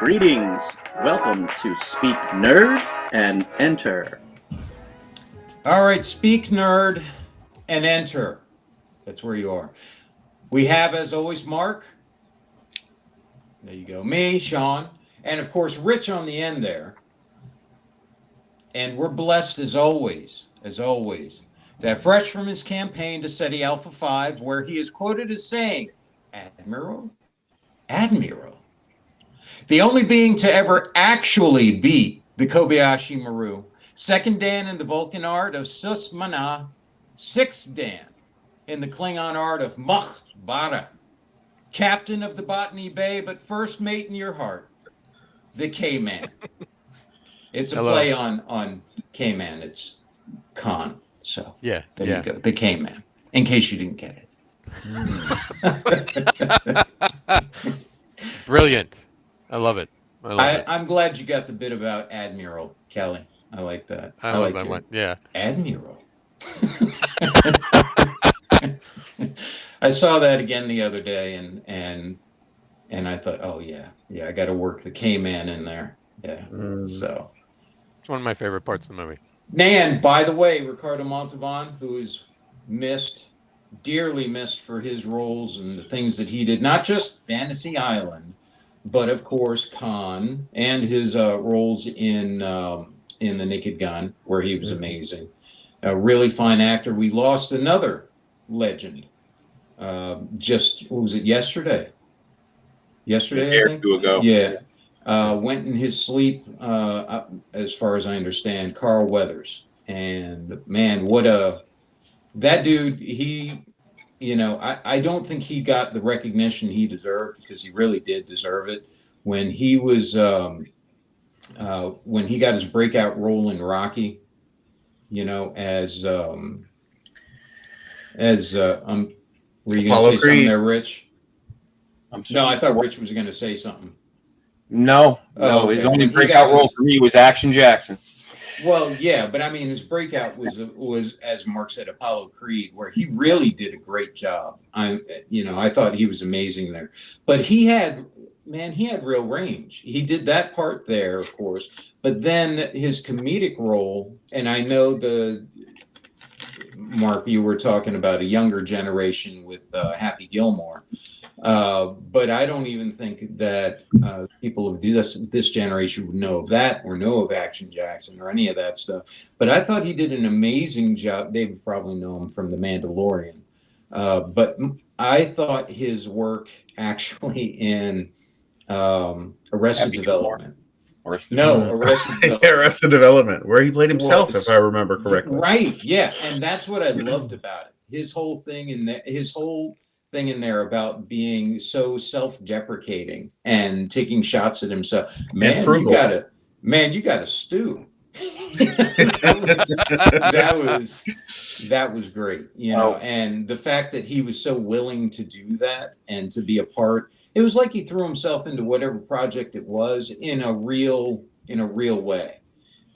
Greetings. Welcome to Speak Nerd and Enter. All right, speak nerd and enter. That's where you are. We have, as always, Mark. There you go. Me, Sean, and of course, Rich on the end there. And we're blessed as always, to have fresh from his campaign to SETI Alpha 5, where he is quoted as saying, Admiral, the only being to ever actually beat the Kobayashi Maru, second Dan in the Vulcan art of Susmana, sixth Dan in the Klingon art of Machbara, captain of the Botany Bay, but first mate in your heart, the K-Man. It's a play on K-Man. It's Khan. So there you go, the K-Man, in case you didn't get it. Brilliant. I love it. I'm glad you got the bit about Admiral, Kelly. I like that. I like that one. Yeah. Admiral. I saw that again the other day, and I thought, oh yeah, I got to work the K-Man in there. Yeah. So it's one of my favorite parts of the movie. And by the way, Ricardo Montalban, who is dearly missed for his roles and the things that he did, not just Fantasy Island, but of course Khan and his roles in The Naked Gun, where he was amazing. A really fine actor. We lost another legend. Just, what was it, yesterday? A year or two ago. Yeah. Went in his sleep, as far as I understand, Carl Weathers. And man, that dude, he, I don't think he got the recognition he deserved, because he really did deserve it. When he was, when he got his breakout role in Rocky, as were you going to say something there, Rich? No, I thought Rich was going to say something. No, okay. His only breakout role for me was Action Jackson. Well, yeah, but I mean, his breakout was, as Mark said, Apollo Creed, where he really did a great job. I thought he was amazing there. But he had real range. He did that part there, of course, but then his comedic role, and I know Mark, you were talking about a younger generation with Happy Gilmore. But I don't even think that people of this generation would know of that or know of Action Jackson or any of that stuff. But I thought he did an amazing job. They would probably know him from The Mandalorian. But I thought his work actually in Arrested Development. Arrested Development, where he played himself, if I remember correctly. Right, yeah, and that's what I loved about it. His whole thing in there about being so self-deprecating and taking shots at himself. Man, you gotta stew. that was great, and the fact that he was so willing to do that and to be a part. It was like he threw himself into whatever project it was in a real way.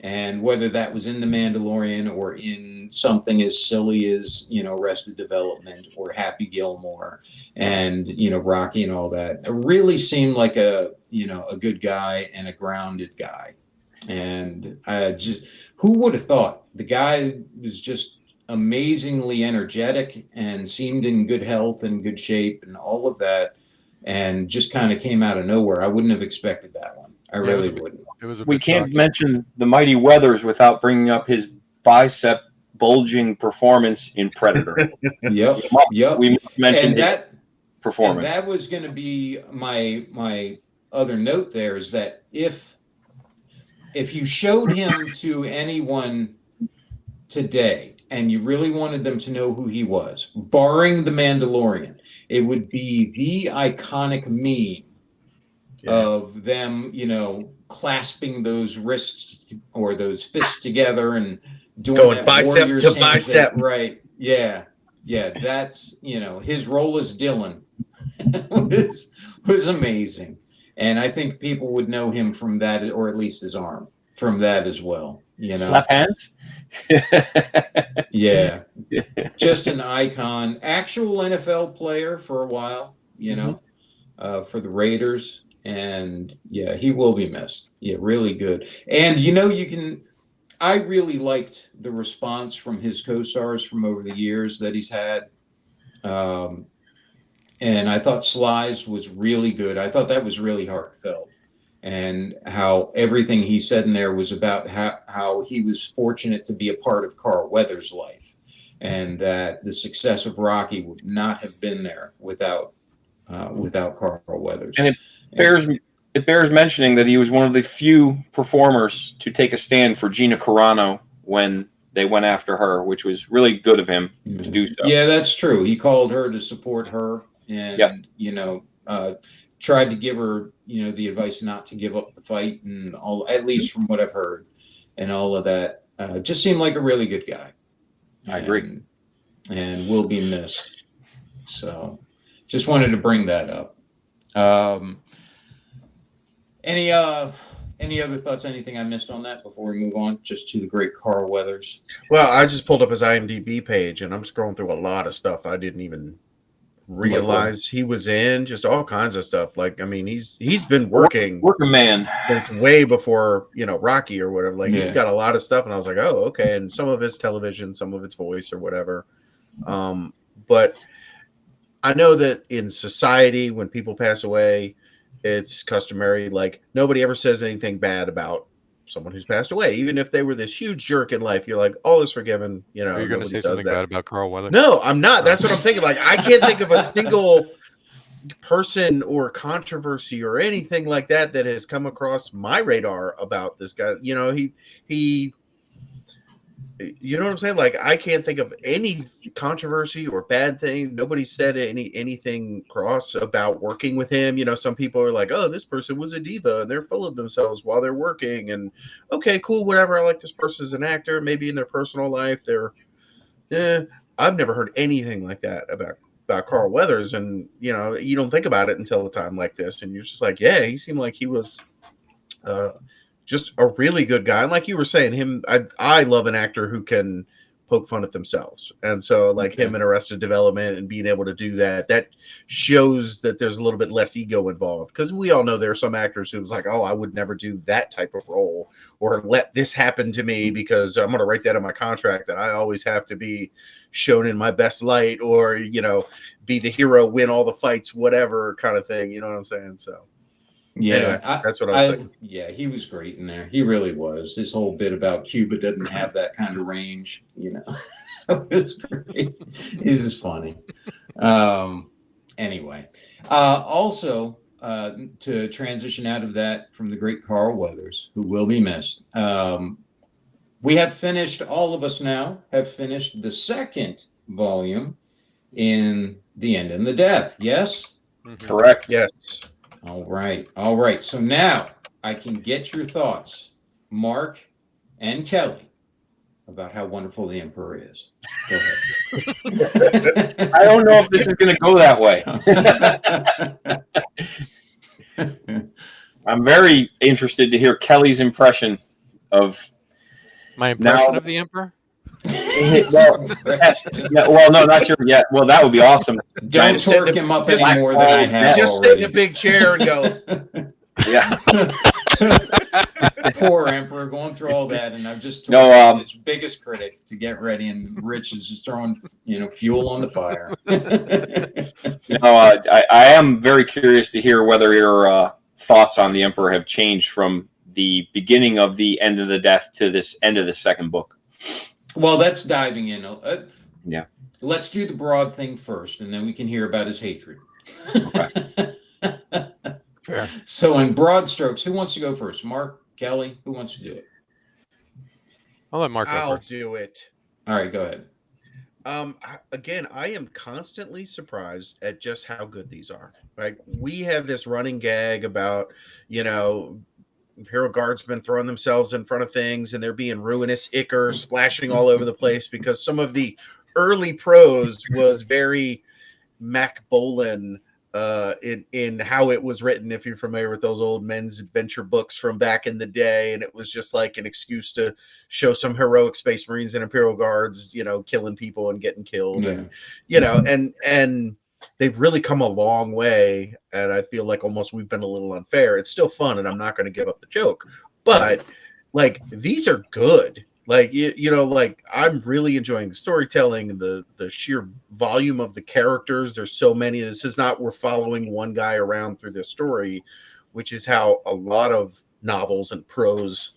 And whether that was in The Mandalorian or in something as silly as, Arrested Development or Happy Gilmore and, Rocky and all that, it really seemed like a good guy and a grounded guy. And who would have thought? The guy was just amazingly energetic and seemed in good health and good shape and all of that, and just kind of came out of nowhere. I wouldn't have expected that one. I really wouldn't. We can't mention the mighty Weathers without bringing up his bicep bulging performance in Predator. Yep. We mentioned that performance. And that was going to be my other note there, is that if you showed him to anyone today and you really wanted them to know who he was, barring The Mandalorian, it would be the iconic meme of them, clasping those wrists or those fists together and doing going bicep to bicep. Right. Yeah. That's, his role as Dylan was amazing. And I think people would know him from that, or at least his arm from that as well. Slap hands. Yeah. Just an icon, actual NFL player for a while, for the Raiders. And yeah, he will be missed. Yeah, really good. And I really liked the response from his co-stars from over the years that he's had. Um, and I thought Sly's was really good. I thought that was really heartfelt, and how everything he said in there was about how he was fortunate to be a part of Carl Weathers' life, and that the success of Rocky would not have been there without Carl Weathers. And it bears mentioning that he was one of the few performers to take a stand for Gina Carano when they went after her, which was really good of him to do so. Yeah, that's true. He called her to support her, and tried to give her the advice not to give up the fight, and all, at least from what I've heard, and all of that. Just seemed like a really good guy. I agree, and will be missed. So, just wanted to bring that up. Any other thoughts? Anything I missed on that before we move on just to the great Carl Weathers? Well, I just pulled up his IMDb page, and I'm scrolling through a lot of stuff I didn't even realize he was in. Just all kinds of stuff. Like, I mean, he's been working man since way before Rocky or whatever. Like, he's got a lot of stuff, and I was like, oh, okay. And some of it's television, some of it's voice or whatever. But I know that in society, when people pass away, it's customary, like, nobody ever says anything bad about someone who's passed away, even if they were this huge jerk in life. You're like, all is forgiven. Are you going to say something bad about Carl Weathers? No, I'm not. That's what I'm thinking. Like, I can't think of a single person or controversy or anything like that that has come across my radar about this guy. He you know what I'm saying? Like, I can't think of any controversy or bad thing. Nobody said anything cross about working with him. Some people are like, oh, this person was a diva and they're full of themselves while they're working. And okay, cool, whatever. I like this person as an actor. Maybe in their personal life, I've never heard anything like that about Carl Weathers. And, you don't think about it until a time like this. And you're just like, yeah, he seemed like he was just a really good guy. And like you were saying, I love an actor who can poke fun at themselves. And so, like, him in Arrested Development and being able to do that shows that there's a little bit less ego involved. Because we all know there are some actors who's like, oh, I would never do that type of role, or let this happen to me because I'm going to write that in my contract that I always have to be shown in my best light, or, be the hero, win all the fights, whatever kind of thing. You know what I'm saying? So. Yeah, anyway, that's what I was thinking. Yeah, he was great in there. He really was. His whole bit about Cuba doesn't have that kind of range, It was great. He's just funny. Anyway, also to transition out of that from the great Carl Weathers, who will be missed. We have finished. All of us now have finished the second volume in The End and the Death. Yes. Mm-hmm. Correct. Yes. All right. So now I can get your thoughts, Mark and Kelly, about how wonderful the Emperor is. Go ahead. I don't know if this is going to go that way. I'm very interested to hear Kelly's impression of my impression of the Emperor. Well, no, not your. Yeah, well, that would be awesome. Don't torque him up any more than I have. Just sit in a big chair and go. Yeah. Poor Emperor going through all that, and I've just told his biggest critic to get ready, and Rich is just throwing fuel on the fire. I am very curious to hear whether your thoughts on the Emperor have changed from the beginning of The End of the Death to this end of the second book. Well, that's diving in. Yeah. Let's do the broad thing first, and then we can hear about his hatred. Okay. Fair. So, in broad strokes, who wants to go first? Mark, Kelly, who wants to do it? I'll let Mark go I'll first. do it. All right, go ahead. Again, I am constantly surprised at just how good these are. Like, we have this running gag about, Imperial Guardsmen throwing themselves in front of things, and there being ruinous ichor splashing all over the place because some of the early prose was very Mac Bolan in how it was written, if you're familiar with those old men's adventure books from back in the day. And it was just like an excuse to show some heroic Space Marines and Imperial Guards, killing people and getting killed. Yeah. And, and they've really come a long way, and I feel like almost we've been a little unfair. It's still fun, and I'm not going to give up the joke, but like these are good. Like you know, like I'm really enjoying the storytelling, the sheer volume of the characters. There's so many. This is not we're following one guy around through this story, which is how a lot of novels and prose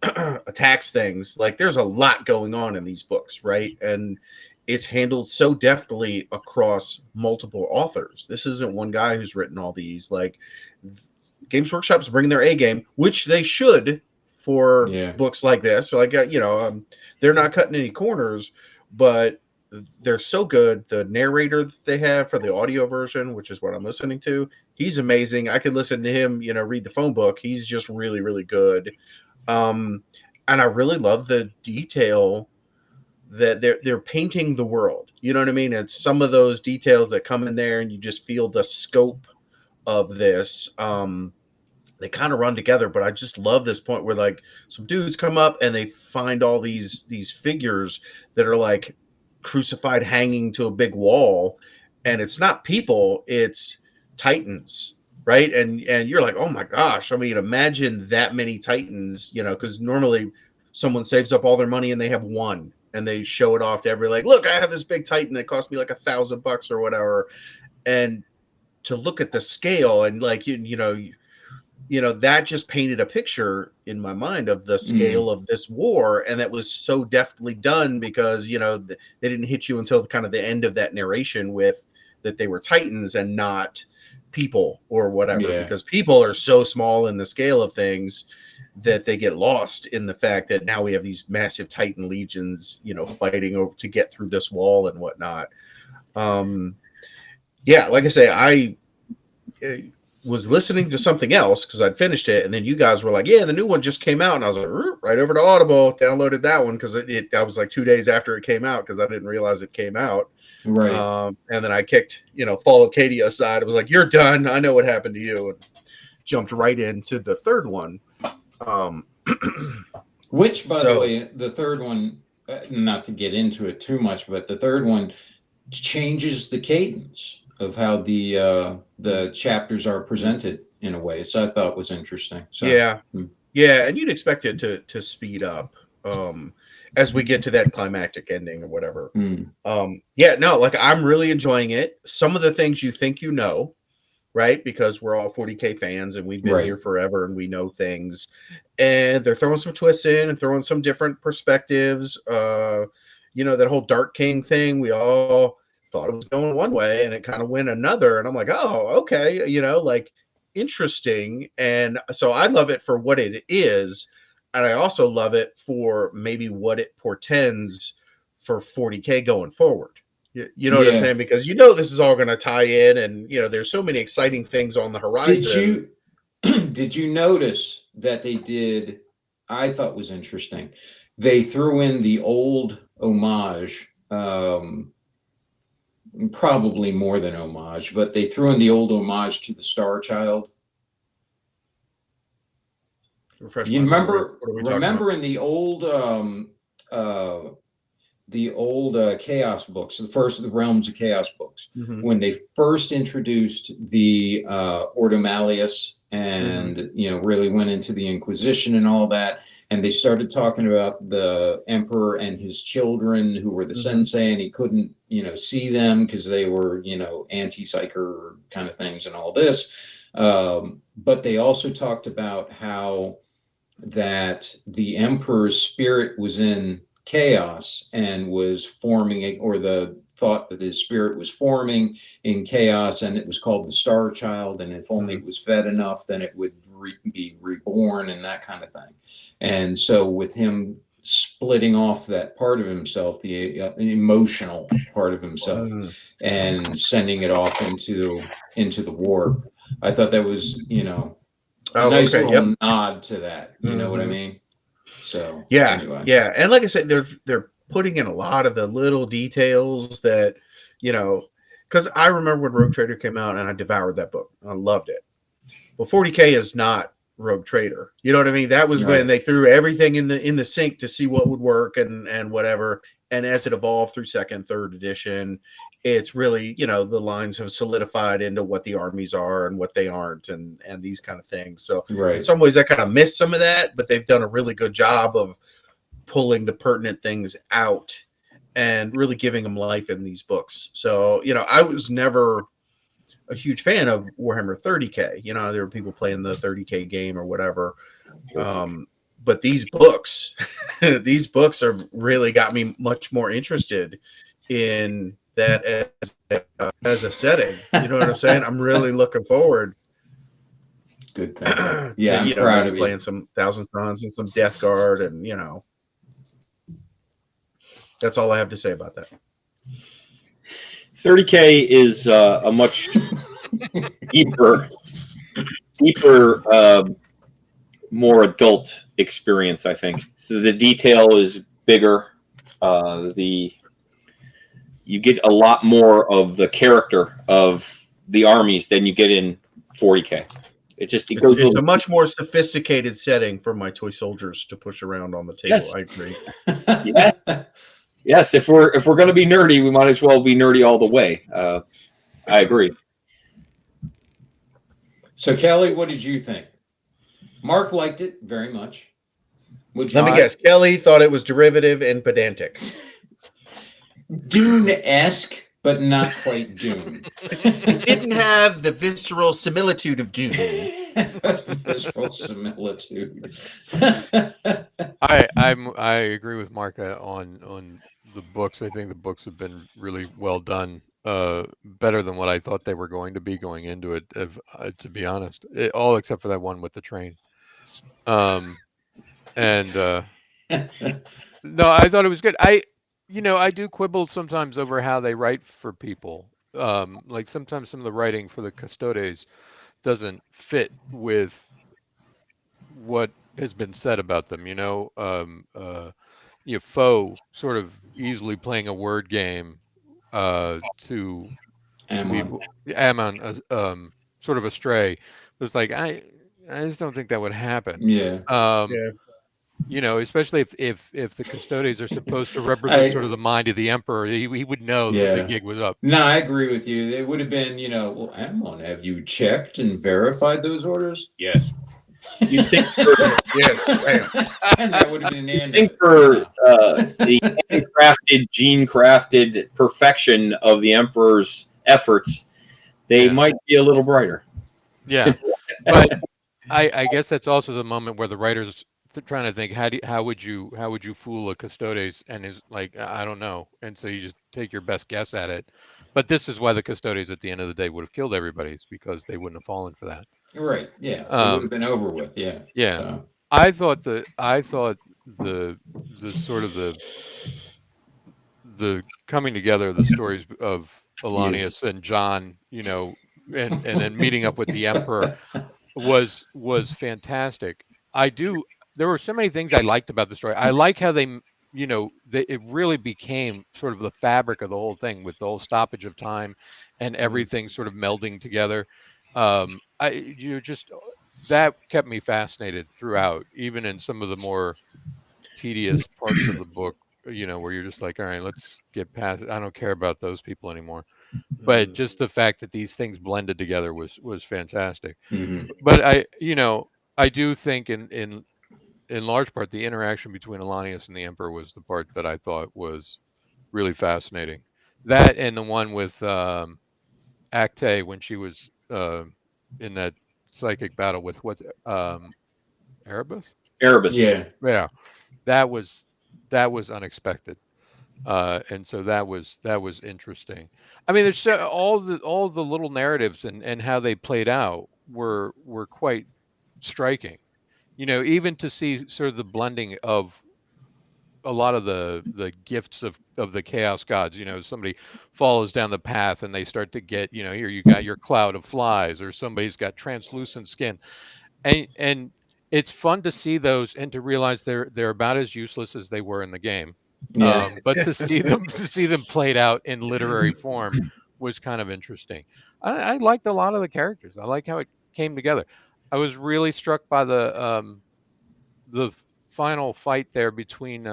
attacks things. Like there's a lot going on in these books, right? And it's handled so deftly across multiple authors. This isn't one guy who's written all these. Like Games Workshop's bringing their A game, which they should for books like this. So like they're not cutting any corners, but they're so good. The narrator that they have for the audio version, which is what I'm listening to, he's amazing. I could listen to him, read the phone book. He's just really, really good. And I really love the detail that they're painting the world. You know what I mean? It's some of those details that come in there and you just feel the scope of this. They kind of run together, but I just love this point where like some dudes come up and they find all these figures that are like crucified hanging to a big wall, and it's not people, it's titans, right? And you're like, oh my gosh, I mean, imagine that many titans, because normally someone saves up all their money and they have one and they show it off to every, like, look, I have this big titan that cost me like $1,000 or whatever. And to look at the scale and like that just painted a picture in my mind of the scale of this war, and that was so deftly done because they didn't hit you until kind of the end of that narration with that they were titans and not people or whatever, because people are so small in the scale of things that they get lost in the fact that now we have these massive titan legions fighting over to get through this wall and whatnot. Like I say, I was listening to something else because I'd finished it, and then you guys were like, yeah, the new one just came out, and I was like, right over to Audible, downloaded that one because I was like 2 days after it came out because I didn't realize it came out. Right. And then I kicked Fall Acadia aside. It was like, you're done, I know what happened to you, and jumped right into the third one. Which, by the way, the third one, not to get into it too much, but the third one changes the cadence of how the chapters are presented in a way. So I thought was interesting. So, yeah, and you'd expect it to speed up as we get to that climactic ending or whatever. Like I'm really enjoying it. Some of the things you think right? Because we're all 40K fans and we've been here forever and we know things. And they're throwing some twists in and throwing some different perspectives. That whole Dark King thing, we all thought it was going one way and it kind of went another. And I'm like, oh, okay, like interesting. And so I love it for what it is. And I also love it for maybe what it portends for 40K going forward. You know what I'm saying? Because this is all going to tie in, and there's so many exciting things on the horizon. Did you notice that they did? I thought was interesting. They threw in the old homage, probably more than homage, but they threw in the old homage to the Star Child. You remember in the old Chaos books, the Realms of Chaos books, when they first introduced the Ordo Malleus and really went into the Inquisition and all that, and they started talking about the Emperor and his children who were the sensei, and he couldn't see them because they were anti-psyker kind of things and all this, but they also talked about how that the Emperor's spirit was in chaos and was forming, or the thought that his spirit was forming in chaos, and it was called the Star Child, and if only it was fed enough, then it would be reborn and that kind of thing. And so with him splitting off that part of himself, the emotional part of himself, and sending it off into the warp, I thought that was a nice little nod to that. You know what I mean? So anyway. And like I said, they're putting in a lot of the little details that because I remember when Rogue Trader came out and I devoured that book. I loved it. Well, 40K is not Rogue Trader. You know what I mean? That was when they threw everything in the sink to see what would work and whatever. And as it evolved through second, third edition, it's really, you know, the lines have solidified into what the armies are and what they aren't, and these kind of things. So in some ways I kind of miss some of that, but they've done a really good job of pulling the pertinent things out and really giving them life in these books. So, you know, I was never a huge fan of Warhammer 30K. You know, there were people playing the 30K game or whatever. But these books, these books have really got me much more interested in that as a setting. You know what I'm saying? I'm really looking forward. Good thing. Yeah, I'm you know, proud of playing you. some Thousand Sons and some Death Guard, and you know, that's all I have to say about that. 30K is a much deeper, more adult experience, I think. So the detail is bigger. You get a lot more of the character of the armies than you get in 40K. It's a much more sophisticated setting for my toy soldiers to push around on the table. Yes. I agree. Yes. If we're going to be nerdy, we might as well be nerdy all the way. I agree. So, Kelly, what did you think? Mark liked it very much. Let me guess. Kelly thought it was derivative and pedantic. Dune-esque, but not quite Dune. It didn't have the visceral similitude of Dune. Visceral similitude. I agree with Mark on the books. I think the books have been really well done. Better than what I thought they were going to be going into it, to be honest. All except for that one with the train. No, I thought it was good. I do quibble sometimes over how they write for people. Like sometimes some of the writing for the Custodes doesn't fit with what has been said about them. Foe sort of easily playing a word game to Ammon sort of astray. It was like I just don't think that would happen. Yeah. Especially if the Custodes are supposed to represent sort of the mind of the Emperor, he would know that the gig was up. No, I agree with you. It would have been, well, Ammon, have you checked and verified those orders? Yes. You think and that would have been an think for the handcrafted, gene-crafted perfection of the Emperor's efforts, they might be a little brighter. Yeah, but I guess that's also the moment where the writers trying to think how would you fool a Custodes, and is like, I don't know, and so you just take your best guess at it. But this is why the Custodes at the end of the day would have killed everybody, is because they wouldn't have fallen for that. Right. Yeah. It would have been over with. Yeah. Yeah. So. I thought the sort of the coming together of the stories of Alanius and John, and then meeting up with the Emperor was fantastic. There were so many things I liked about the story. I like how they it really became sort of the fabric of the whole thing, with the whole stoppage of time and everything sort of melding together. That kept me fascinated throughout, even in some of the more tedious parts of the book, where you're just like, all right, let's get past it. I don't care about those people anymore. But just the fact that these things blended together was fantastic. But I do think in large part the interaction between Alanius and the Emperor was the part that I thought was really fascinating. That, and the one with Acte when she was in that psychic battle with Erebus? Erebus. Yeah. That was unexpected. And so that was interesting. I mean, there's all the little narratives and how they played out were quite striking. Even to see sort of the blending of a lot of the gifts of the chaos gods. Somebody follows down the path and they start to get, here you got your cloud of flies, or somebody's got translucent skin, and it's fun to see those and to realize they're about as useless as they were in the game. But to see them played out in literary form was kind of interesting. I liked a lot of the characters. I like how it came together. I was really struck by the final fight there between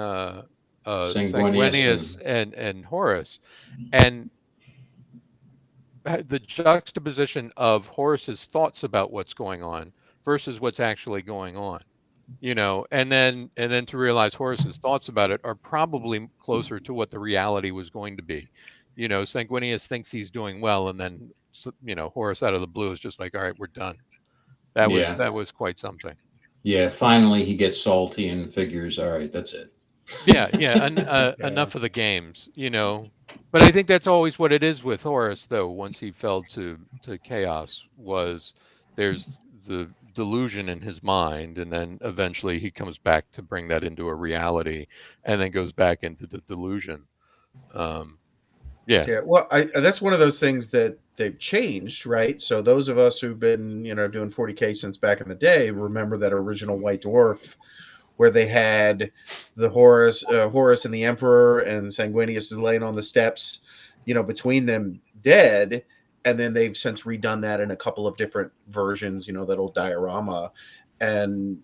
Sanguinius and Horus, and the juxtaposition of Horace's thoughts about what's going on versus what's actually going on, and then to realize Horace's thoughts about it are probably closer to what the reality was going to be. Sanguinius thinks he's doing well, and then Horace out of the blue is just like, all right, we're done. Yeah. That was quite something. Yeah, finally he gets salty and figures, all right, that's it. Yeah, Yeah. enough of the games. But I think that's always what it is with Horace, though. Once he fell to chaos, was there's the delusion in his mind, and then eventually he comes back to bring that into a reality, and then goes back into the delusion. Yeah, Yeah, well, that's one of those things that they've changed, right? So those of us who've been, doing 40K since back in the day remember that original White Dwarf where they had the Horus and the Emperor, and Sanguinius is laying on the steps, between them dead, and then they've since redone that in a couple of different versions, that old diorama, and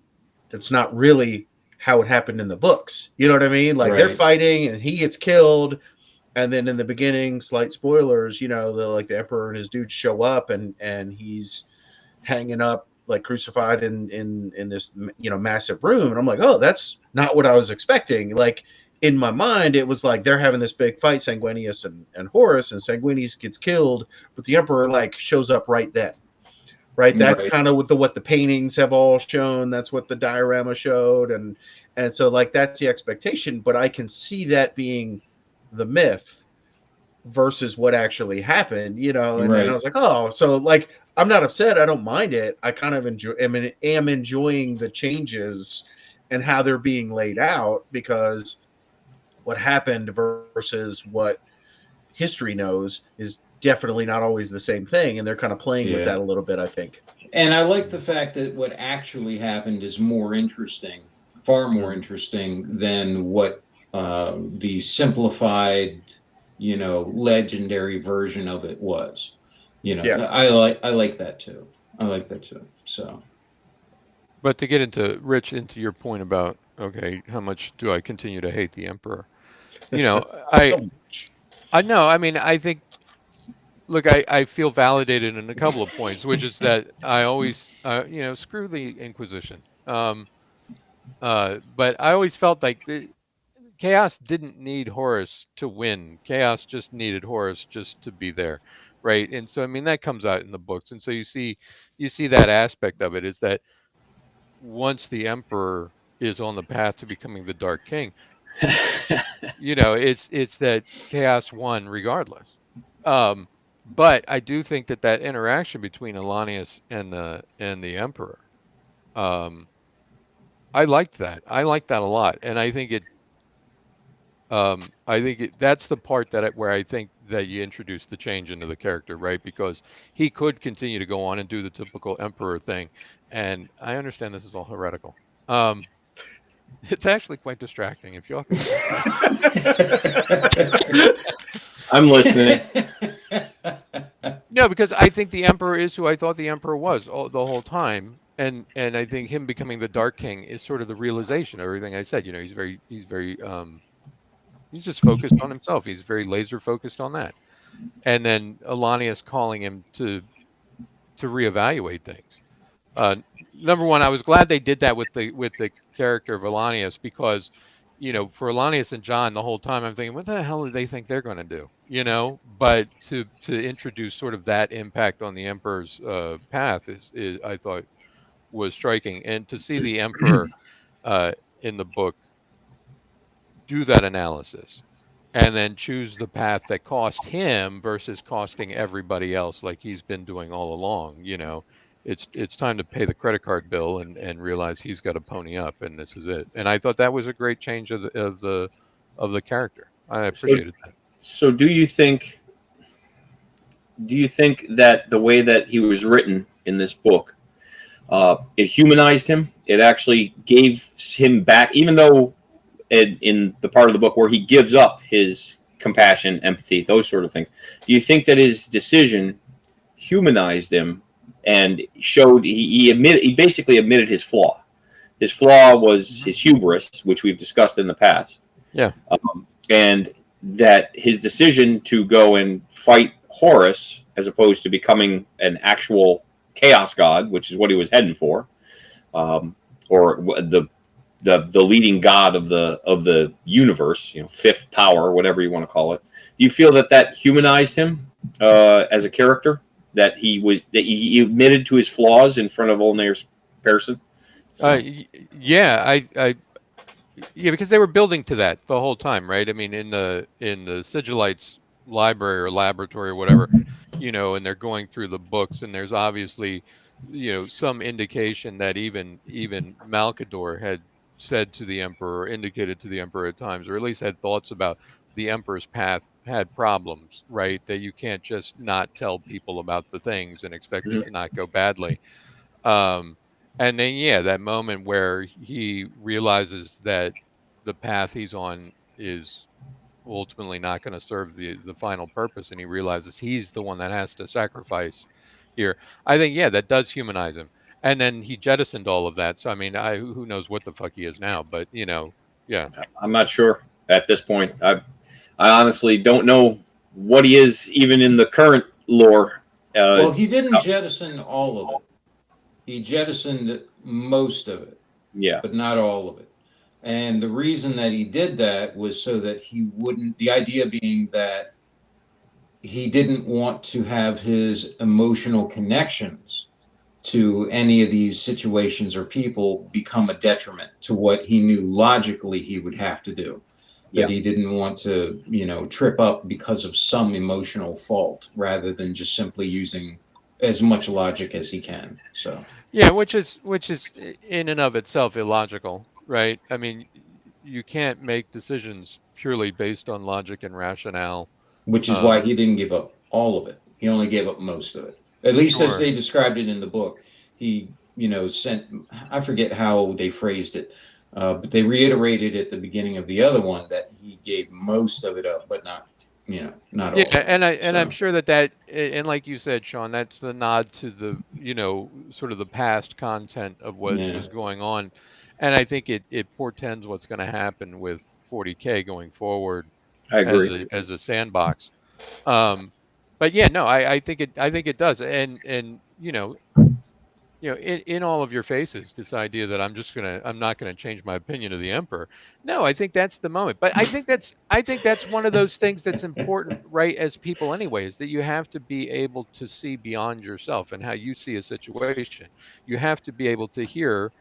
that's not really how it happened in the books. You know what I mean? Like they're Right. fighting and he gets killed. And then in the beginning, slight spoilers, the Emperor and his dudes show up, and he's hanging up like crucified in this massive room, and I'm like, oh, that's not what I was expecting. Like in my mind, it was like they're having this big fight, Sanguinius and Horus, and Sanguinius gets killed, but the Emperor like shows up right then. Right, that's Right. kind of what the paintings have all shown. That's what the diorama showed, and so like that's the expectation. But I can see that being the myth versus what actually happened, and then I Right. was like, oh, so like I'm not upset. I don't mind it. I kind of am enjoying the changes and how they're being laid out, because what happened versus what history knows is definitely not always the same thing, and they're kind of playing with Yeah. that a little bit, I think. And I like the fact that what actually happened is more interesting, far more interesting than what the simplified, legendary version of it was. Yeah. I like that too. I like that too. So but to get into your point about, okay, how much do I continue to hate the Emperor? I So much. I know. I mean, I think. Look, I feel validated in a couple of points, which is that I always, screw the Inquisition. But I always felt like Chaos didn't need Horus to win. Chaos just needed Horus just to be there, right? And so, I mean, that comes out in the books, and so you see that aspect of it is that once the Emperor is on the path to becoming the Dark King, it's that Chaos won regardless. But I do think that interaction between Alanius and the Emperor, I liked that. I liked that a lot, and I think that's the part where I think that you introduce the change into the character, right? Because he could continue to go on and do the typical Emperor thing, and I understand this is all heretical. It's actually quite distracting if y'all can. I'm listening. No, because I think the Emperor is who I thought the Emperor was the whole time, and I think him becoming the Dark King is sort of the realization of everything I said. He's very he's just focused on himself. He's very laser focused on that, and then Alanius calling him to reevaluate things. Number one, I was glad they did that with the character of Alanius, because for Alanius and John the whole time I'm thinking, what the hell do they think they're going to do? But to introduce sort of that impact on the Emperor's path is I thought was striking, and to see the Emperor in the book do that analysis and then choose the path that cost him versus costing everybody else, like he's been doing all along. It's time to pay the credit card bill and realize he's got to pony up, and this is it. And I thought that was a great change of the character. I appreciated that. So do you think that the way that he was written in this book, it humanized him? It actually gave him back, even though in the part of the book where he gives up his compassion, empathy, those sort of things. Do you think that his decision humanized him and showed he basically admitted his flaw? His flaw was his hubris, which we've discussed in the past. Yeah. And that his decision to go and fight Horus, as opposed to becoming an actual chaos god, which is what he was heading for, or the leading god of the universe, fifth power, whatever you want to call it. Do you feel that humanized him as a character? That he admitted to his flaws in front of Olnar's person? So. Yeah, yeah, because they were building to that the whole time, right? I mean, in the Sigilites library or laboratory or whatever, and they're going through the books, and there's obviously, some indication that even Malkador had said to the emperor, or indicated to the emperor at times, or at least had thoughts about the emperor's path had problems, right? That you can't just not tell people about the things and expect it Mhm. to not go badly. Um, and then, yeah, that moment where he realizes that the path he's on is ultimately not going to serve the final purpose, and he realizes he's the one that has to sacrifice here. I think, yeah, that does humanize him. And then he jettisoned all of that. So I mean, who knows what the fuck he is now? But yeah. I'm not sure at this point. I honestly don't know what he is, even in the current lore. Well, he didn't jettison all of it. He jettisoned most of it, Yeah, but not all of it. And the reason that he did that was so that he wouldn't, the idea being that he didn't want to have his emotional connections to any of these situations or people become a detriment to what he knew logically he would have to do. yeah, That he didn't want to, trip up because of some emotional fault rather than just simply using as much logic as he can. So, Yeah, which is in and of itself illogical, right? I mean, you can't make decisions purely based on logic and rationale. which is why Um, he didn't give up all of it. He only gave up most of it. At least as sure. they described it in the book. He, sent, I forget how they phrased it, but they reiterated at the beginning of the other one that he gave most of it up, but not, not Yeah, all of it. and I'm So, sure and like you said, Sean, that's the nod to the, sort of the past content of what yeah. was going on. And I think it portends what's going to happen with 40K going forward I agree. as a sandbox. Um, but yeah, no, I think it does. And in all of your faces, this idea that I'm not gonna change my opinion of the emperor. No, I think that's the moment. But I think that's one of those things that's important, right? As people, anyways, that you have to be able to see beyond yourself and how you see a situation. You have to be able to hear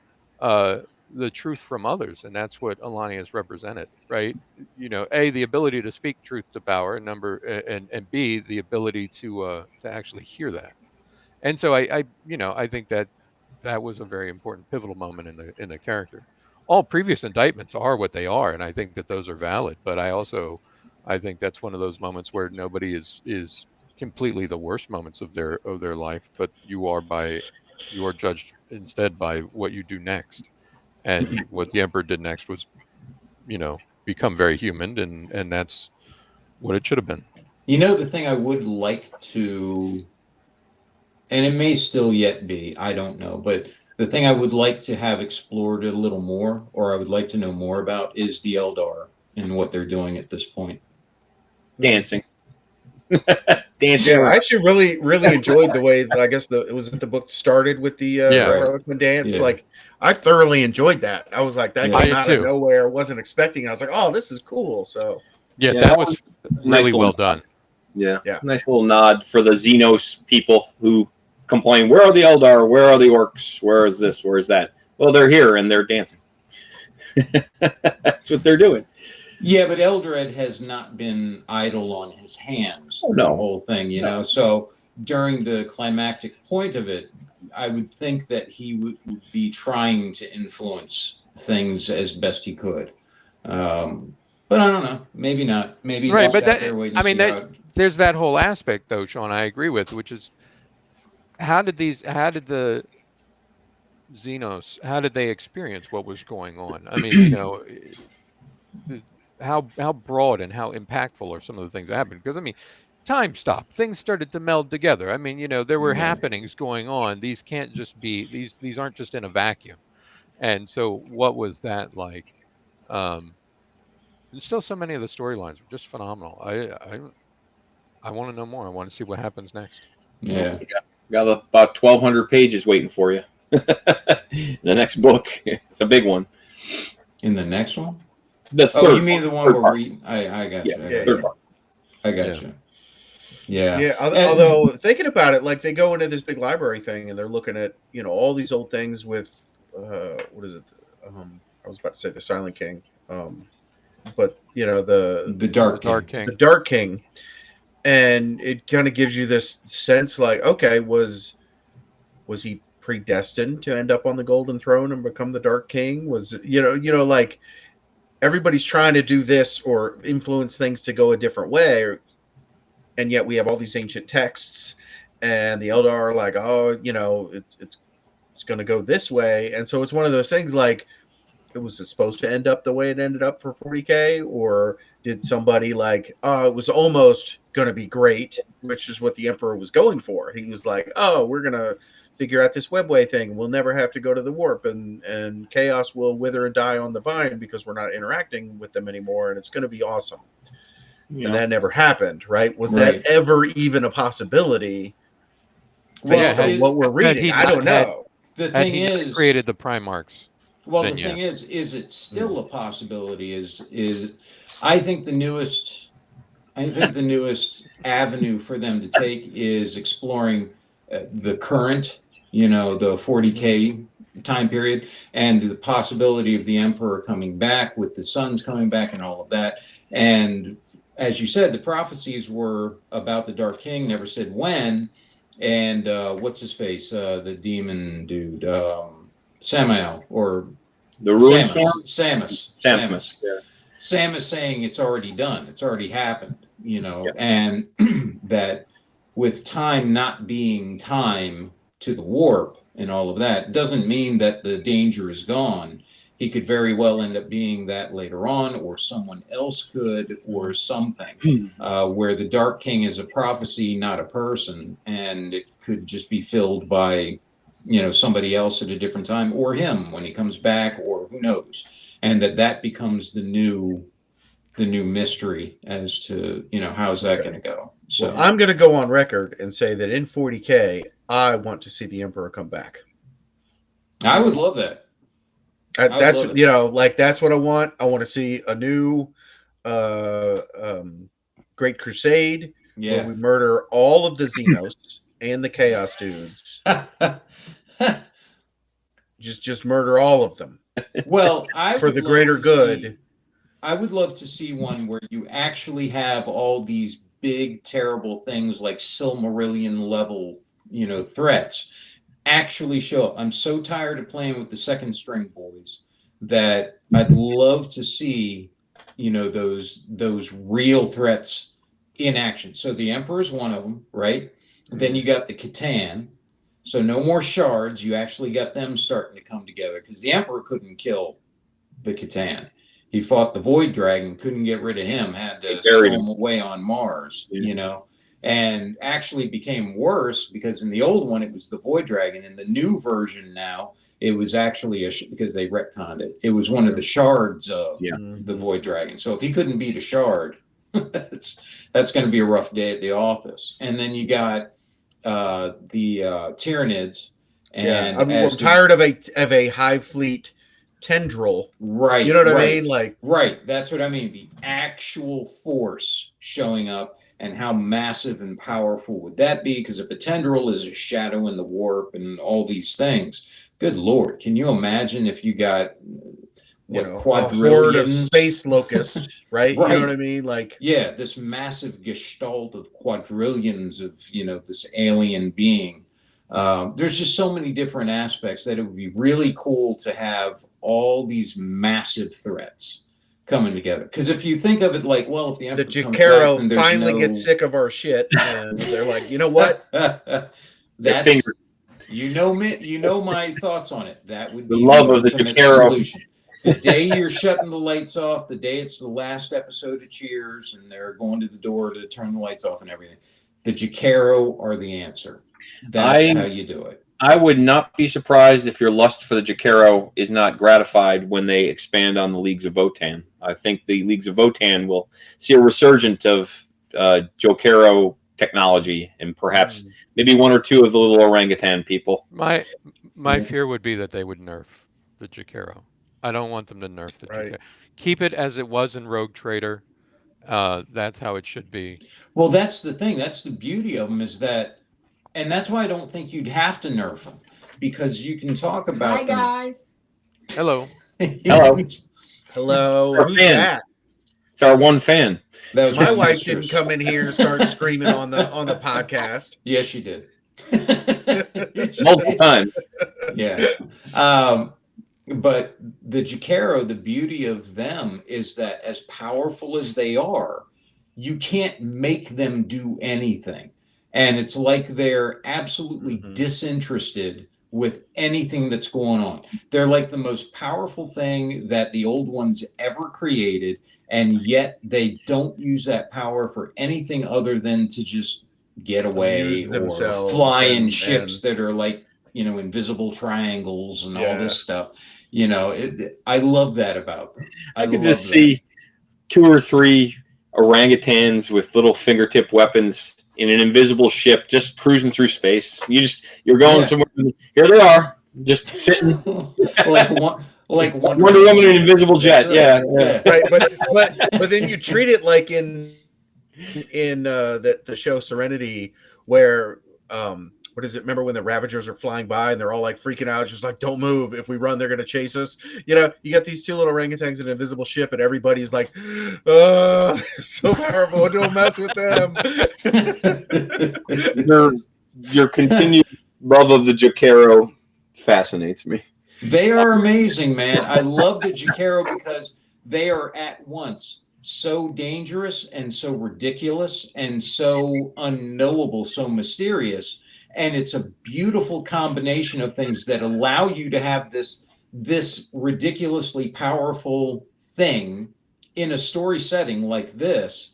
uh, the truth from others, and that's what Alani has represented, right? A, the ability to speak truth to power, and and B, the ability to actually hear that. And so I think that was a very important pivotal moment in the character. All previous indictments are what they are, and I think that those are valid. But I think that's one of those moments where nobody is completely the worst moments of their life, but you are judged instead by what you do next. And what the emperor did next was, become very human, and that's what it should have been. The thing I would like to, and it may still yet be, I don't know, but the thing I would like to have explored a little more, or I would like to know more about, is the Eldar and what they're doing at this point. Dancing, dancing Yeah, I around. actually really enjoyed the way I guess the book started with the Yeah, Right. Harlequin dance. Yeah. Like I thoroughly enjoyed that. I was like that Yeah. I came did out of too. nowhere, wasn't expecting. It. I was like, oh, this is cool. So Yeah, Yeah, that that was was a really nice well little done. Yeah, Yeah. nice little nod for the Xenos people who complain. Where are the Eldar? Where are the orcs? Where is this? Where is that? Well, they're here and they're dancing. That's what they're doing. Yeah, but Eldred has not been idle on his hands Oh, through the no. whole thing, No. So during the climactic point of it, I would think that he would be trying to influence things as best he could. But I don't know. Maybe not. Maybe he Right, just but sat there waiting I to mean see that how. there's that whole aspect though, Sean, I agree with, which is how did the Xenos, how did they experience what was going on? I mean, how broad and how impactful are some of the things that happened? Because I mean, time stopped. Things started to meld together. I mean, there were Yeah. happenings going on. These can't just be these aren't just in a vacuum. And so what was that like? And still so many of the storylines were just phenomenal. I want to know more. I want to see what happens next. Yeah. Got about 1,200 pages waiting for you. The next book. It's a big one. In the next one? The Oh, third. you mean the one third where part. we? I got you. Yeah, Third part. I got you. Yeah. Yeah, And- although thinking about it, like they go into this big library thing and they're looking at all these old things with what is it? I was about to say the Silent King, but the Dark Dark King. King. the Dark King, and it kind of gives you this sense like, okay, was he predestined to end up on the Golden Throne and become the Dark King? Was like everybody's trying to do this or influence things to go a different way, and yet we have all these ancient texts, and the Eldar are like, oh, it's going to go this way, and so it's one of those things like, was it supposed to end up the way it ended up for 40K, or did somebody like, oh, it was almost going to be great, which is what the Emperor was going for. He was like, oh, we're going to figure out this webway thing. We'll never have to go to the warp, and chaos will wither and die on the vine because we're not interacting with them anymore, and it's going to be awesome. And that never happened, right? Was that ever even a possibility based on what we're reading? I don't know. The thing is, created the Primarchs. well, the thing is it still a possibility? Is I think the newest avenue for them to take is exploring the current, the 40K time period, and the possibility of the Emperor coming back, with the sons coming back and all of that. And as you said, the prophecies were about the Dark King, never said when. And what's his face? The demon dude, Samael, or The Ruin Samus. Yeah. Samus saying it's already done. It's already happened, and that with time not being time to the warp and all of that doesn't mean that the danger is gone. He could very well end up being that later on, or someone else could, or something, where the Dark King is a prophecy, not a person, and it could just be filled by, somebody else at a different time, or him when he comes back, or who knows, and that becomes the new mystery as to how's that going to go. So I'm going to go on record and say that in 40K, I want to see the Emperor come back. I would love that. That's that's what I want. I want to see a new Great Crusade where we murder all of the Xenos and the Chaos dudes. just murder all of them. Well, for the greater good. I would love to see one where you actually have all these big, terrible things like Silmarillion level, threats actually show up. I'm so tired of playing with the second string boys that I'd love to see, those real threats in action. So the Emperor's one of them, right? Then you got the Catan. So no more shards. You actually got them starting to come together, because the Emperor couldn't kill the Catan. He fought the Void Dragon, couldn't get rid of him, had to stow him away on Mars, and actually became worse because in the old one, it was the Void Dragon. In the new version now, it was actually because they retconned it. It was one of the shards of the Void Dragon. So if he couldn't beat a shard, that's going to be a rough day at the office. And then you got the Tyranids. And I'm tired of a Hive Fleet tendril, right? You know what I mean? Like, right. That's what I mean. The actual force showing up, and how massive and powerful would that be? Because if a tendril is a shadow in the warp and all these things, good Lord, can you imagine if you got quadrillions, a horde of space locusts, right? You know what I mean? Like, this massive gestalt of quadrillions of this alien being. There's just so many different aspects that it would be really cool to have all these massive threats coming together. Because if you think of it like, well, if the Emperor Jakero finally gets sick of our shit, and they're like, you know what? That's my thoughts on it. That would be the love of the Jakero solution. The day you're shutting the lights off, the day it's the last episode of Cheers, and they're going to the door to turn the lights off and everything, the Jakero are the answer. That's how you do it. I would not be surprised if your lust for the Jakero is not gratified when they expand on the Leagues of Votann. I think the Leagues of Votann will see a resurgence of Jakero technology, and perhaps maybe one or two of the little orangutan people. My fear would be that they would nerf the Jakero. I don't want them to nerf the Right. Jakero. Keep it as it was in Rogue Trader. That's how it should be. Well, that's the thing. That's the beauty of them is that, and that's why I don't think you'd have to nerf them, because you can talk about Hi guys. Hello. Hello. Hello, Our who's fan. that? It's our one fan. That was My my wife mistress. didn't come in here and start screaming on the podcast. Yes, she did. Multiple times. Yeah. But the Jakero, the beauty of them is that as powerful as they are, you can't make them do anything. And it's like they're absolutely disinterested with anything that's going on. They're like the most powerful thing that the old ones ever created, and yet they don't use that power for anything other than to just get away Amuse or themselves fly in and- ships that are like, invisible triangles and all this stuff. I love that about them. I could love just that. see 2 or 3 orangutans with little fingertip weapons in an invisible ship just cruising through space. You're going somewhere. Here they are, just sitting. like Wonder Wonder Woman in an invisible jet. Right. Yeah. Right, but then you treat it like in the show Serenity, where what is it? Remember when the Ravagers are flying by and they're all like freaking out, just like, don't move. If we run, they're going to chase us. You got these 2 little orangutans in an invisible ship, and everybody's like, oh, so powerful. Don't mess with them. Your continued love of the Jakero fascinates me. They are amazing, man. I love the Jakero because they are at once so dangerous and so ridiculous and so unknowable, so mysterious. And it's a beautiful combination of things that allow you to have this ridiculously powerful thing in a story setting like this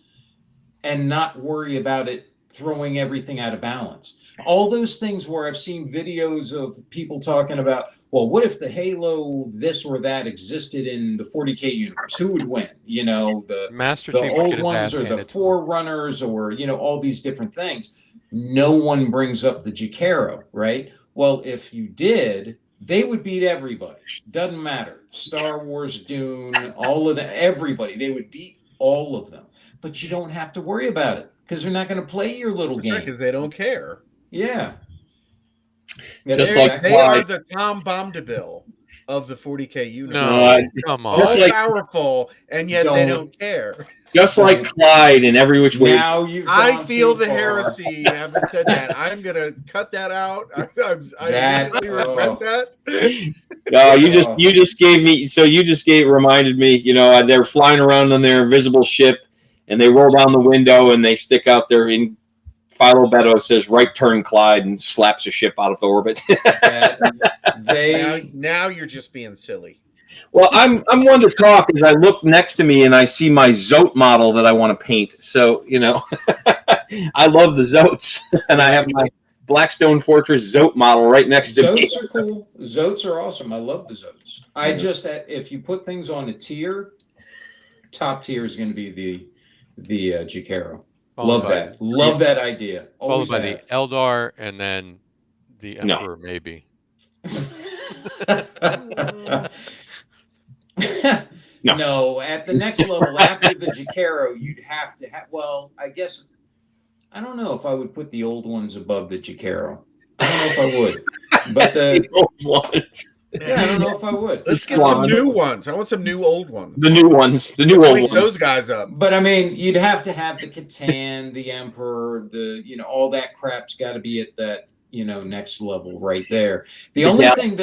and not worry about it throwing everything out of balance. All those things where I've seen videos of people talking about, well, what if the Halo this or that existed in the 40K universe? Who would win? The Master Chief would get old his ones ass or the handed to him. Forerunners or, all these different things. No one brings up the Jakero, right? Well, if you did, they would beat everybody. Doesn't matter. Star Wars, Dune, all of them, everybody. They would beat all of them. But you don't have to worry about it because they're not going to play your little That's game. right, because they don't care. Yeah. Just They like are the Tom Bombadil of the 40K universe. No, come on. Just All like- powerful, and yet they don't care. Just like Clyde in every which way. Now you've I gone feel too the far. heresy. Having said that, I'm gonna cut that out. I That- immediately regret that. No, you just gave me. So you just reminded me. They're flying around on their invisible ship, and they roll down the window and they stick out there. In Philo Beto says, "Right turn, Clyde," and slaps a ship out of orbit. Now you're just being silly. Well, I'm one to talk as I look next to me and I see my Zote model that I want to paint. So, I love the Zotes, and I have my Blackstone Fortress Zote model right next to me. Zotes are cool. Zotes are awesome. I love the Zotes. If you put things on a tier, top tier is going to be the Jakero. Love that. Love that idea. Followed by the Eldar and then the Emperor, maybe. No, at the next level after the Jakero, you'd have to have. Well, I guess I don't know if I would put the old ones above the Jakero. I don't know if I would, but The old ones. yeah, I don't know if I would. Let's get some new ones. I want some new old ones. The new ones. The new Let's old wake ones. those guys up. But I mean, you'd have to have the Catan, the Emperor, all that crap's got to be at that next level right there. The only thing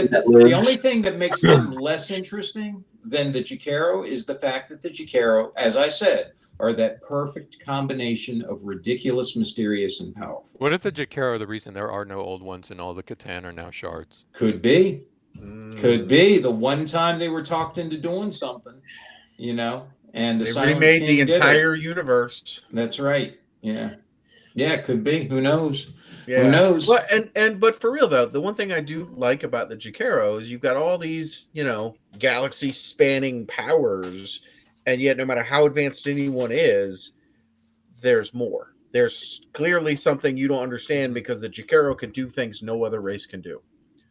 that makes them less interesting than the Jakero is the fact that the Jakero, as I said, are that perfect combination of ridiculous, mysterious, and powerful. What if the Jakero are the reason there are no old ones and all the Catan are now shards? Could be. Could be. The one time they were talked into doing something, and the They Silent remade King the did it. entire universe. That's right. Yeah. Yeah, it could be. Who knows? Yeah. Who knows? But for real though, the one thing I do like about the Jakero is you've got all these, galaxy spanning powers, and yet no matter how advanced anyone is, there's more. There's clearly something you don't understand because the Jakero can do things no other race can do.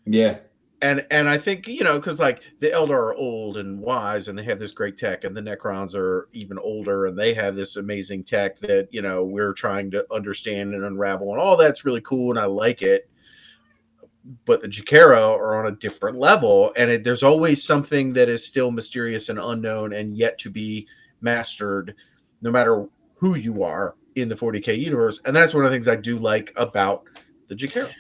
Yeah. And I think, because like the Eldar are old and wise and they have this great tech, and the Necrons are even older and they have this amazing tech that, we're trying to understand and unravel, and all that's really cool and I like it. But the Jakero are on a different level, and there's always something that is still mysterious and unknown and yet to be mastered, no matter who you are in the 40K universe. And that's one of the things I do like about the Jakero.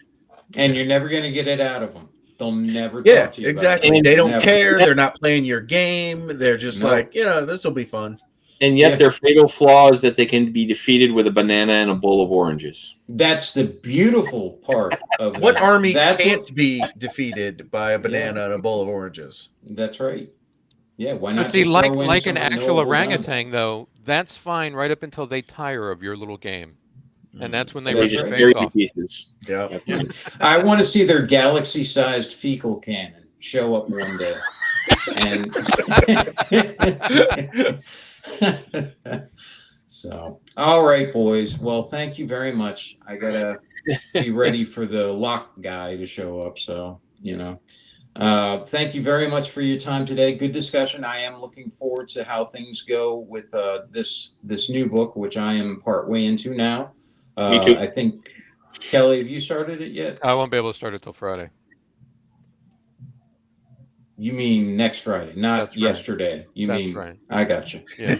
And you're never going to get it out of them. They'll never Yeah, talk to you exactly. about it. They don't Never. care. They're not playing your game. They're just No. like, this will be fun. And yet Yeah. their fatal flaw is that they can be defeated with a banana and a bowl of oranges. That's the beautiful part of What that. army That's can't what- be defeated by a banana and a bowl of oranges? That's right. Yeah, why not But see, just like throw in an some actual unknowable gun? orangutan, though, that's fine right up until they tire of your little game, and that's when they That's rip They your just right. tear face you to off. pieces. Yeah. I want to see their galaxy-sized fecal cannon show up one day. And so, all right, boys. Well, thank you very much. I gotta be ready for the lock guy to show up. So, thank you very much for your time today. Good discussion. I am looking forward to how things go with this new book, which I am partway into now. Me too. I think, Kelly, have you started it yet? I won't be able to start it till Friday. You mean next Friday, not That's right. yesterday. That's mean, right. I got you. Yeah.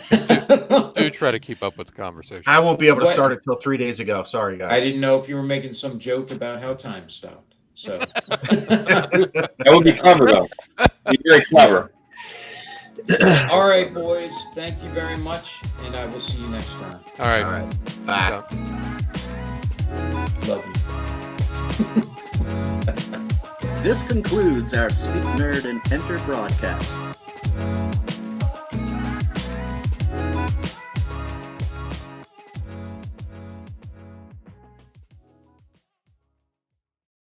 Do try to keep up with the conversation. I won't be able to What? start it till 3 days ago. Sorry, guys. I didn't know if you were making some joke about how time stopped. So That would be clever, though. Be very clever. all right, boys. Thank you very much, and I will see you next time. All right. All right. Bye. Love you. This concludes our Speak Nerd and Enter broadcast.